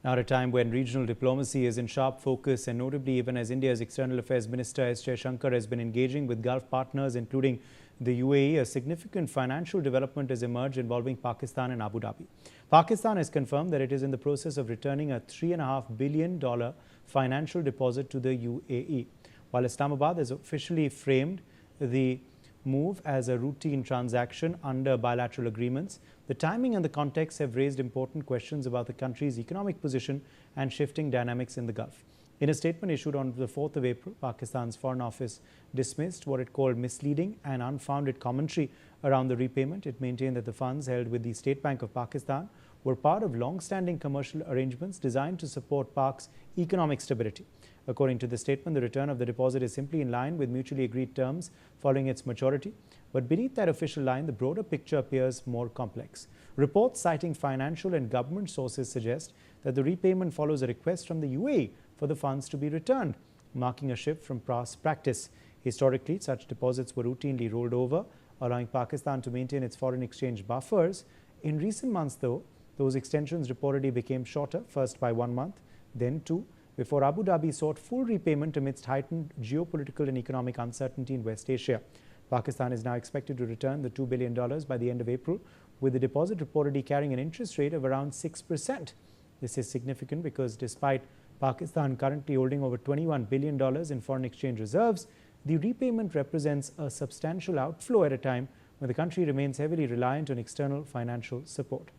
Now, at a time when regional diplomacy is in sharp focus, and notably even as India's External Affairs Minister S. Jaishankar has been engaging with Gulf partners, including the UAE, a significant financial development has emerged involving Pakistan and Abu Dhabi. Pakistan has confirmed that it is in the process of returning a $3.5 billion financial deposit to the UAE, while Islamabad has officially framed the move as a routine transaction under bilateral agreements. The timing and the context have raised important questions about the country's economic position and shifting dynamics in the Gulf. In a statement issued on the 4th of April, Pakistan's Foreign Office dismissed what it called misleading and unfounded commentary around the repayment. It maintained that the funds held with the State Bank of Pakistan were part of long-standing commercial arrangements designed to support Pak's economic stability. According to the statement, the return of the deposit is simply in line with mutually agreed terms following its maturity. But beneath that official line, the broader picture appears more complex. Reports citing financial and government sources suggest that the repayment follows a request from the UAE for the funds to be returned, marking a shift from past practice. Historically, such deposits were routinely rolled over, allowing Pakistan to maintain its foreign exchange buffers. In recent months, though, those extensions reportedly became shorter, first by 1 month, then 2, before Abu Dhabi sought full repayment amidst heightened geopolitical and economic uncertainty in West Asia. Pakistan is now expected to return the $2 billion by the end of April, with the deposit reportedly carrying an interest rate of around 6%. This is significant because despite Pakistan currently holding over $21 billion in foreign exchange reserves, the repayment represents a substantial outflow at a time when the country remains heavily reliant on external financial support.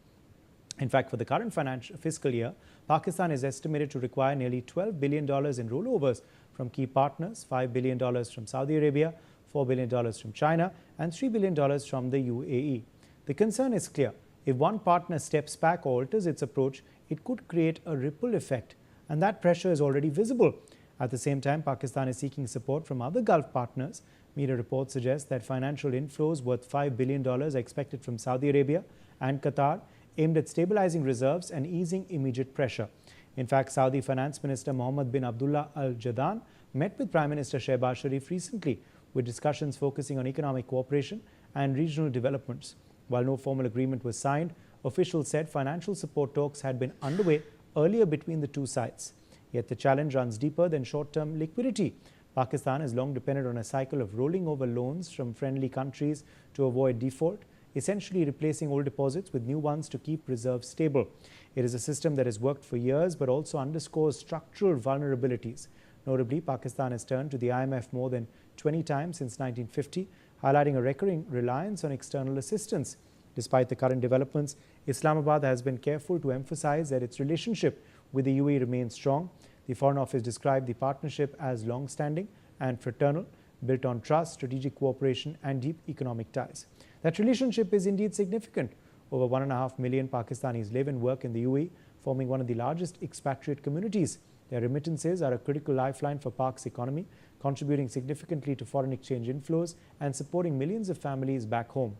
In fact, for the current fiscal year, Pakistan is estimated to require nearly $12 billion in rollovers from key partners, $5 billion from Saudi Arabia, $4 billion from China, and $3 billion from the UAE. The concern is clear. If one partner steps back or alters its approach, it could create a ripple effect, and that pressure is already visible. At the same time, Pakistan is seeking support from other Gulf partners. Media reports suggest that financial inflows worth $5 billion are expected from Saudi Arabia and Qatar, aimed at stabilizing reserves and easing immediate pressure. In fact, Saudi Finance Minister Mohammed bin Abdullah Al Jadaan met with Prime Minister Shehbaz Sharif recently, with discussions focusing on economic cooperation and regional developments. While no formal agreement was signed, officials said financial support talks had been underway earlier between the two sides. Yet the challenge runs deeper than short-term liquidity. Pakistan has long depended on a cycle of rolling over loans from friendly countries to avoid default, essentially replacing old deposits with new ones to keep reserves stable. It is a system that has worked for years but also underscores structural vulnerabilities. Notably, Pakistan has turned to the IMF more than 20 times since 1950, highlighting a recurring reliance on external assistance. Despite the current developments, Islamabad has been careful to emphasize that its relationship with the UAE remains strong. The Foreign Office described the partnership as long-standing and fraternal, built on trust, strategic cooperation, and deep economic ties. That relationship is indeed significant. Over 1.5 million Pakistanis live and work in the UAE, forming one of the largest expatriate communities. Their remittances are a critical lifeline for Pak's economy, contributing significantly to foreign exchange inflows and supporting millions of families back home.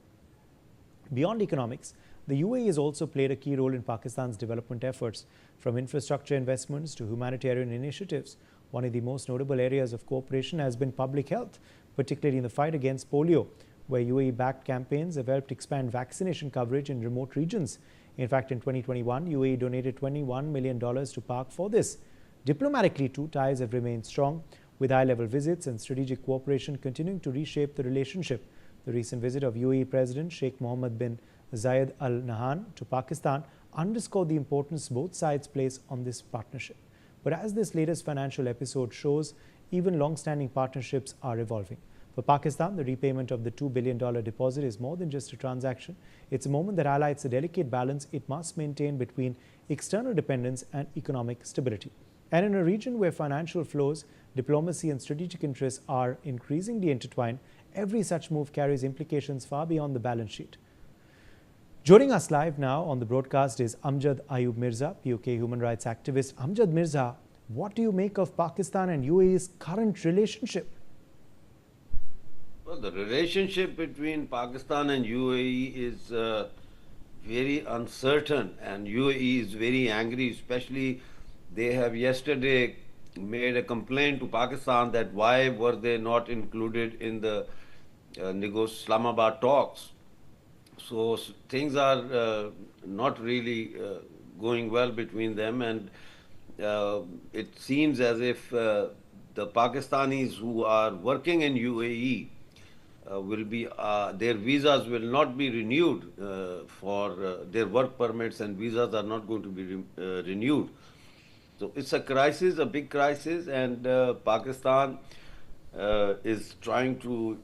Beyond economics, the UAE has also played a key role in Pakistan's development efforts, from infrastructure investments to humanitarian initiatives. One of the most notable areas of cooperation has been public health, particularly in the fight against polio, where UAE-backed campaigns have helped expand vaccination coverage in remote regions. In fact, in 2021, UAE donated $21 million to Pak for this. Diplomatically, too, ties have remained strong, with high-level visits and strategic cooperation continuing to reshape the relationship. The recent visit of UAE President Sheikh Mohammed bin Zayed Al Nahyan to Pakistan underscored the importance both sides place on this partnership. But as this latest financial episode shows, even long-standing partnerships are evolving. For Pakistan, the repayment of the $2 billion deposit is more than just a transaction. It's a moment that highlights the delicate balance it must maintain between external dependence and economic stability. And in a region where financial flows, diplomacy, and strategic interests are increasingly intertwined, every such move carries implications far beyond the balance sheet. Joining us live now on the broadcast is Amjad Ayub Mirza, POK human rights activist. Amjad Mirza, what do you make of Pakistan and UAE's current relationship? Well, the relationship between Pakistan and UAE is very uncertain, and UAE is very angry, especially they have yesterday made a complaint to Pakistan that why were they not included in the Islamabad talks. So things are not really going well between them, and it seems as if the Pakistanis who are working in UAE will be their visas will not be renewed for their work permits, and visas are not going to be renewed. So it's a crisis, a big crisis, and Pakistan is trying to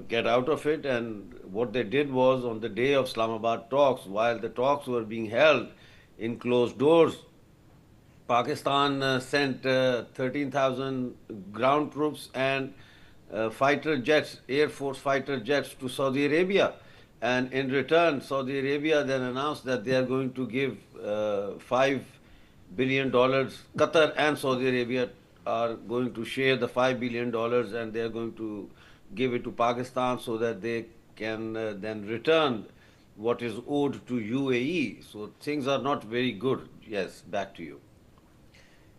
get out of it. And what they did was, on the day of Islamabad talks, while the talks were being held in closed doors, Pakistan sent 13,000 ground troops and fighter jets, Air Force fighter jets to Saudi Arabia. And in return, Saudi Arabia then announced that they are going to give $5 billion. Qatar and Saudi Arabia are going to share the $5 billion, and they are going to give it to Pakistan so that they can then return what is owed to UAE. So things are not very good. Yes, back to you.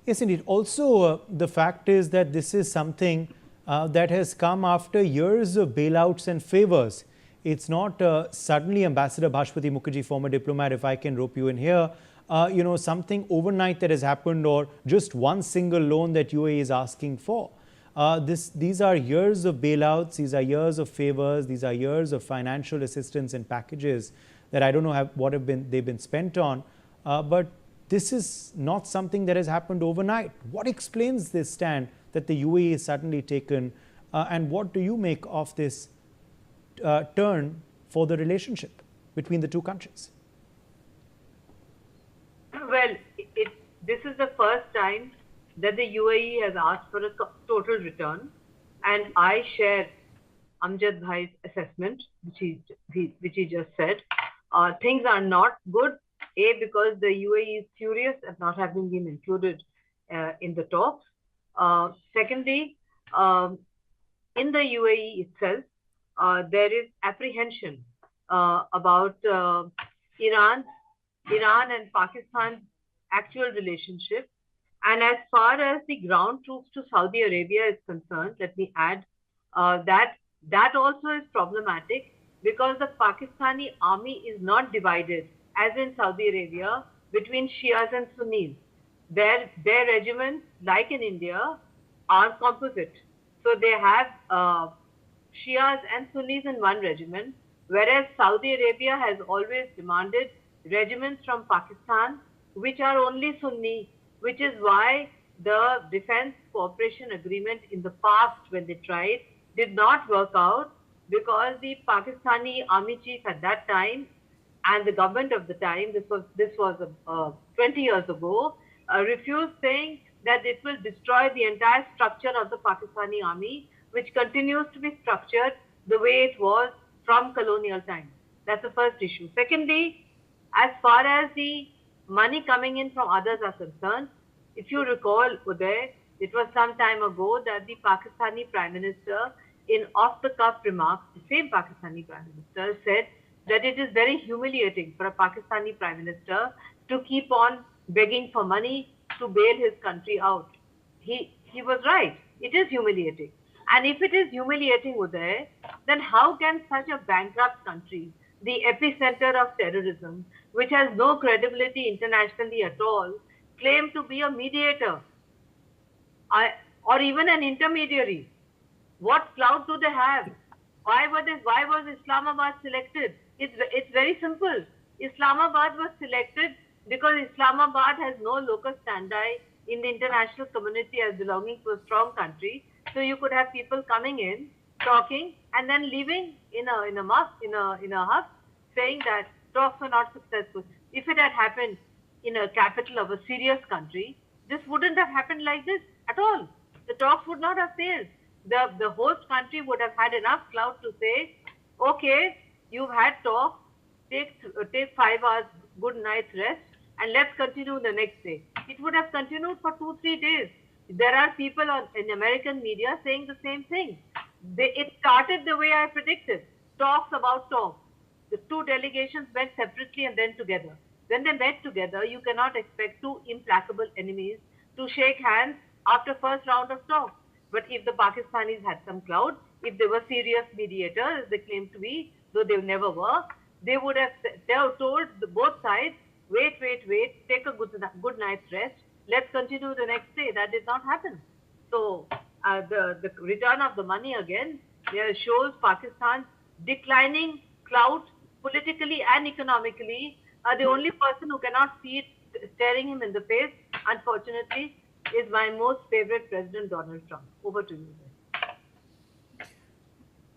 Yes, indeed. Also, the fact is that this is something that has come after years of bailouts and favors. It's not suddenly, Ambassador Bhashpati Mukherjee, former diplomat, if I can rope you in here, something overnight that has happened, or just one single loan that UAE is asking for. These are years of bailouts, these are years of favors, these are years of financial assistance and packages that I don't know what they've been spent on, but this is not something that has happened overnight. What explains this stand that the UAE has suddenly taken, and what do you make of this turn for the relationship between the two countries? Well, this is the first time that the UAE has asked for a total return, and I share Amjad Bhai's assessment, which he just said. Things are not good. Because the UAE is furious at not having been included in the talks. Secondly, in the UAE itself, there is apprehension about Iran and Pakistan's actual relationship. And as far as the ground troops to Saudi Arabia is concerned, let me add that also is problematic, because the Pakistani army is not divided, as in Saudi Arabia, between Shias and Sunnis. Their regiments, like in India, are composite. So they have Shias and Sunnis in one regiment, whereas Saudi Arabia has always demanded regiments from Pakistan which are only Sunni, which is why the defense cooperation agreement in the past, when they tried, did not work out, because the Pakistani army chief at that time and the government of the time, this was 20 years ago, refused, saying that it will destroy the entire structure of the Pakistani army, which continues to be structured the way it was from colonial times. That's the first issue. Secondly, as far as the money coming in from others are concerned, if you recall, Uday, it was some time ago that the Pakistani Prime Minister, in off-the-cuff remarks, the same Pakistani Prime Minister said that it is very humiliating for a Pakistani Prime Minister to keep on begging for money to bail his country out. He was right. It is humiliating. And if it is humiliating, Uday, then how can such a bankrupt country, the epicenter of terrorism, which has no credibility internationally at all, claim to be a mediator or even an intermediary? What clout do they have? Why was Islamabad selected? It's very simple. Islamabad was selected because Islamabad has no locus standi in the international community as belonging to a strong country. So you could have people coming in, talking, and then leaving in a huff, saying that talks were not successful. If it had happened in a capital of a serious country, this wouldn't have happened like this at all. The talks would not have failed. The host country would have had enough clout to say, okay, you've had talks, take 5 hours good night's rest, and let's continue the next day. It would have continued for 2-3 days. There are people in American media saying the same thing. It started the way I predicted, talks about talks. The two delegations went separately and then together. When they met together, you cannot expect two implacable enemies to shake hands after first round of talks. But if the Pakistanis had some clout, if they were serious mediators, as they claim to be, though they never were, they would have told both sides wait, take a good night's rest. Let's continue the next day. That did not happen. So the return of the money again shows Pakistan's declining clout politically and economically. The only person who cannot see it staring him in the face, unfortunately, is my most favorite President Donald Trump. Over to you.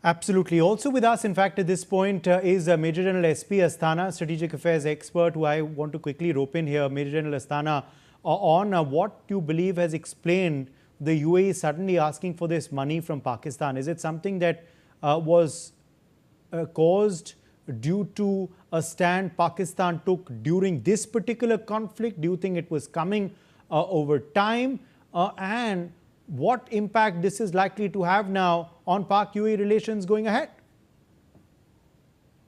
Absolutely. Also with us, in fact, at this point is Major General S.P. Asthana, strategic affairs expert, who I want to quickly rope in here. Major General Asthana, on what you believe has explained the UAE suddenly asking for this money from Pakistan. Is it something that was caused due to a stand Pakistan took during this particular conflict? Do you think it was coming over time? And what impact this is likely to have now on Pak-UAE relations going ahead?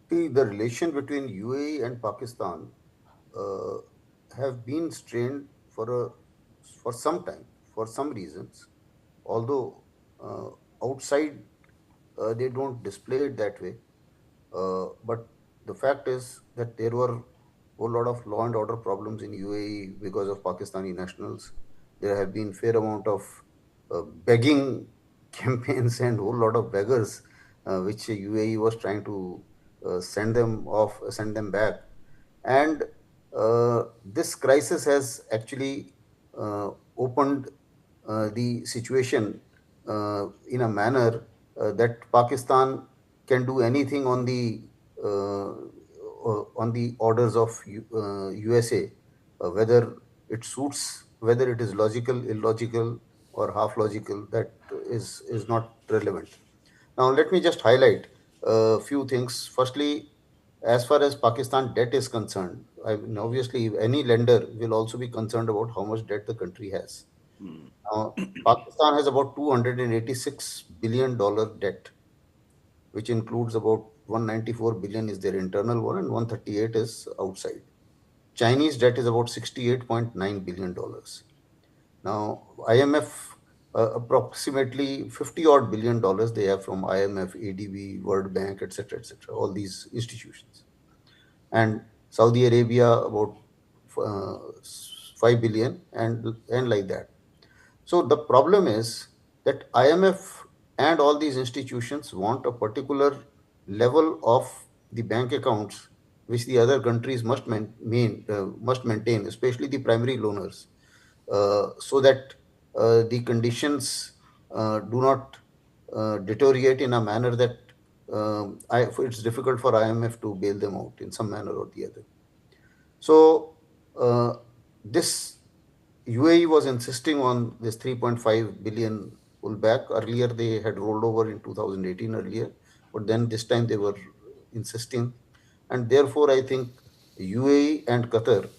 See, the relation between UAE and Pakistan uh, have been strained for some time, for some reasons. Although outside they don't display it that way, but the fact is that there were a whole lot of law and order problems in UAE because of Pakistani nationals. There have been fair amount of begging campaigns and whole lot of beggars, which UAE was trying to send them back. And this crisis has actually opened the situation in a manner that Pakistan can do anything on the orders of USA, whether it is logical, illogical, or half logical. That is not relevant. Now, let me just highlight a few things. Firstly, as far as Pakistan debt is concerned, I mean, obviously, any lender will also be concerned about how much debt the country has. Now, Pakistan has about $286 billion debt, which includes about 194 billion is their internal one and 138 is outside. Chinese debt is about $68.9 billion. Now, IMF, approximately 50 odd $billion they have from IMF, ADB, World Bank, etc., all these institutions. And Saudi Arabia about uh, 5 billion and like that. So the problem is that IMF and all these institutions want a particular level of the bank accounts which the other countries must maintain, especially the primary loaners, so that the conditions do not deteriorate in a manner that it's difficult for IMF to bail them out in some manner or the other. So this UAE was insisting on this 3.5 billion pullback. Earlier, they had rolled over in 2018 earlier, but then this time they were insisting. And therefore, I think UAE and Qatar,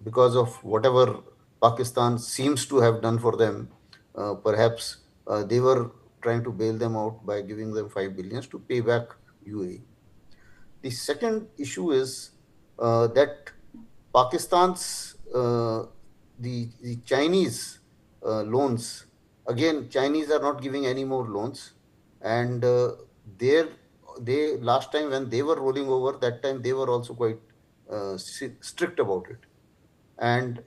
because of whatever Pakistan seems to have done for them, perhaps they were trying to bail them out by giving them 5 billions to pay back UAE. The second issue is that Pakistan's the Chinese loans, again Chinese are not giving any more loans, and they last time when they were rolling over, that time they were also quite strict about it, and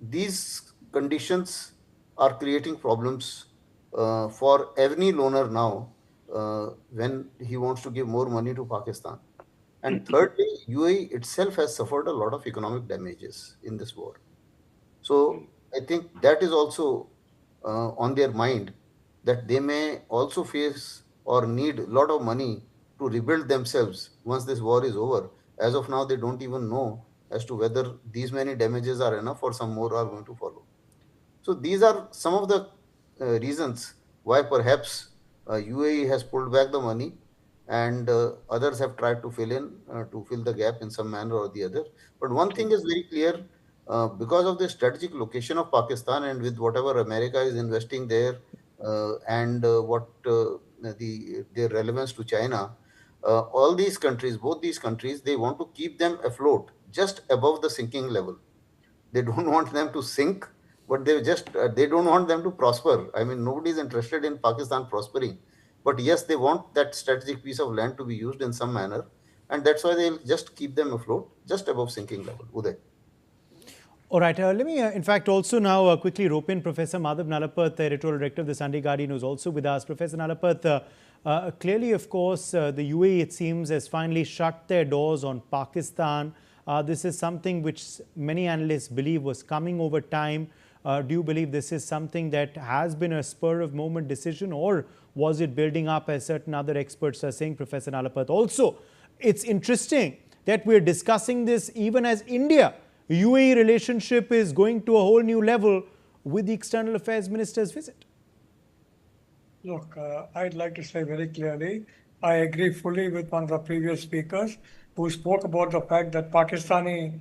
these conditions are creating problems for every loaner now when he wants to give more money to Pakistan. And thirdly, UAE itself has suffered a lot of economic damages in this war. So I think that is also on their mind, that they may also face or need a lot of money to rebuild themselves once this war is over. As of now, they don't even know as to whether these many damages are enough or some more are going to follow. So these are some of the reasons why perhaps UAE has pulled back the money, and others have tried to fill the gap in some manner or the other. But one thing is very clear, because of the strategic location of Pakistan and with whatever America is investing there, and what their relevance to China, all these countries, both these countries, they want to keep them afloat just above the sinking level. They don't want them to sink, but they don't want them to prosper. I mean, nobody is interested in Pakistan prospering, but yes, they want that strategic piece of land to be used in some manner. And that's why they'll just keep them afloat just above sinking level. Uday. All right. Let me, in fact, also now quickly rope in Professor Madhav Nalapath, editorial director of the Sunday Guardian, who's also with us. Professor Nalapath, clearly, of course, the UAE, it seems, has finally shut their doors on Pakistan. This is something which many analysts believe was coming over time. Do you believe this is something that has been a spur of moment decision, or was it building up, as certain other experts are saying, Professor Nalapath? Also, it's interesting that we're discussing this even as India UAE relationship is going to a whole new level with the External Affairs Minister's visit. Look, I'd like to say very clearly, I agree fully with one of the previous speakers who spoke about the fact that Pakistani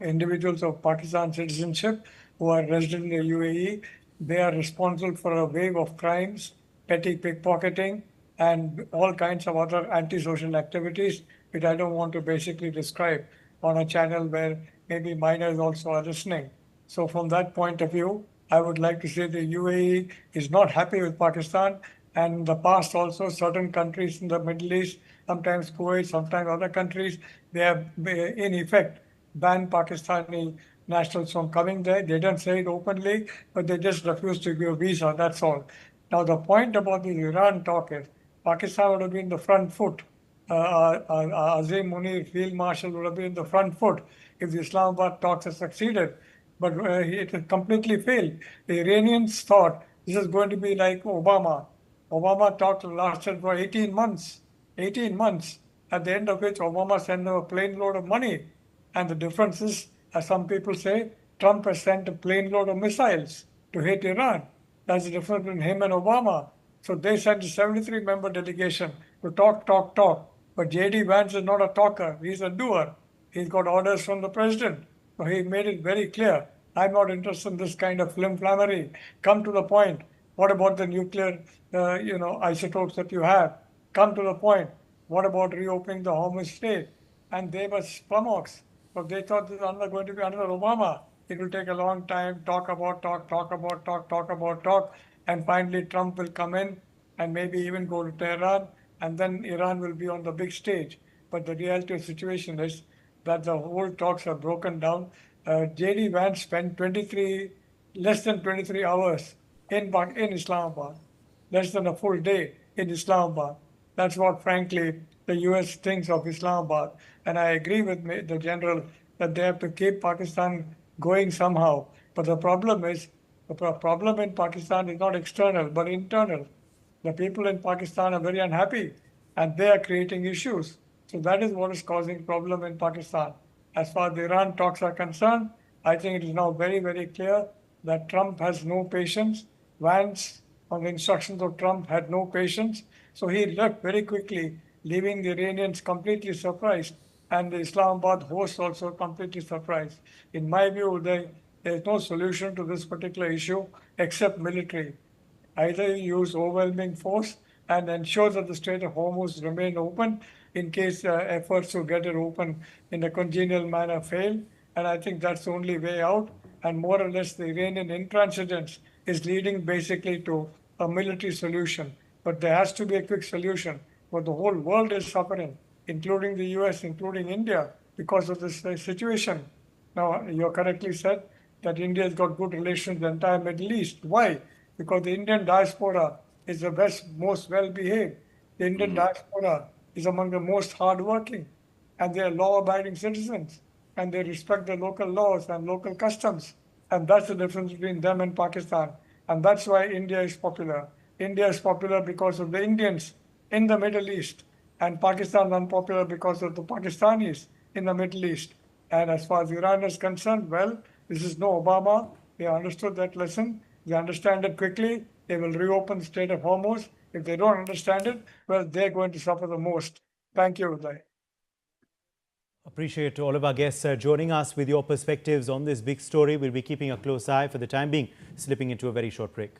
individuals of Pakistan citizenship who are resident in the UAE, they are responsible for a wave of crimes, petty pickpocketing, and all kinds of other antisocial activities, which I don't want to basically describe on a channel where maybe minors also are listening. So from that point of view, I would like to say the UAE is not happy with Pakistan, and in the past also certain countries in the Middle East, sometimes Kuwait, sometimes other countries, they have in effect banned Pakistani nationals from coming there. They don't say it openly, but they just refuse to give a visa, that's all. Now the point about the Iran talk is Pakistan would have been the front foot. Azim Munir, Field Marshal, would have been the front foot if the Islamabad talks had succeeded. But it completely failed. The Iranians thought this is going to be like Obama. Obama talk lasted for 18 months. 18 months, at the end of which Obama sent them a plane load of money. And the difference is, as some people say, Trump has sent a plane load of missiles to hit Iran. That's the difference between him and Obama. So they sent a 73-member delegation to talk. But J.D. Vance is not a talker. He's a doer. He's got orders from the president. So he made it very clear. I'm not interested in this kind of flimflammery. Come to the point. What about the nuclear, isotopes that you have? Come to the point. What about reopening the Hormuz Strait? And they were stomachs. So they thought this is going to be under Obama. It will take a long time. Talk. And finally, Trump will come in and maybe even go to Tehran. And then Iran will be on the big stage. But the reality of the situation is that the whole talks are broken down. J.D. Vance spent less than 23 hours in Islamabad, less than a full day in Islamabad. That's what, frankly, the U.S. thinks of Islamabad. And I agree with the general that they have to keep Pakistan going somehow. But the problem in Pakistan is not external, but internal. The people in Pakistan are very unhappy, and they are creating issues. So that is what is causing problem in Pakistan. As far as the Iran talks are concerned, I think it is now very, very clear that Trump has no patience. Vance, on the instructions of Trump, had no patience. So he left very quickly, leaving the Iranians completely surprised, and the Islamabad host also completely surprised. In my view, there is no solution to this particular issue except military. Either use overwhelming force and ensure that the Strait of Hormuz remain open in case efforts to get it open in a congenial manner fail. And I think that's the only way out. And more or less, the Iranian intransigence is leading basically to a military solution. But there has to be a quick solution. But the whole world is suffering, including the US, including India, because of this situation. Now, you correctly said that India has got good relations with the entire Middle East. Why? Because the Indian diaspora is the most well-behaved. The Indian diaspora is among the most hardworking, and they are law-abiding citizens, and they respect the local laws and local customs. And that's the difference between them and Pakistan. And that's why India is popular. India is popular because of the Indians in the Middle East, and Pakistan is unpopular because of the Pakistanis in the Middle East. And as far as Iran is concerned, well, this is no Obama. They understood that lesson. They understand it quickly. They will reopen the Strait of Hormuz. If they don't understand it, well, they're going to suffer the most. Thank you, Uday. Appreciate all of our guests joining us with your perspectives on this big story. We'll be keeping a close eye for the time being, slipping into a very short break.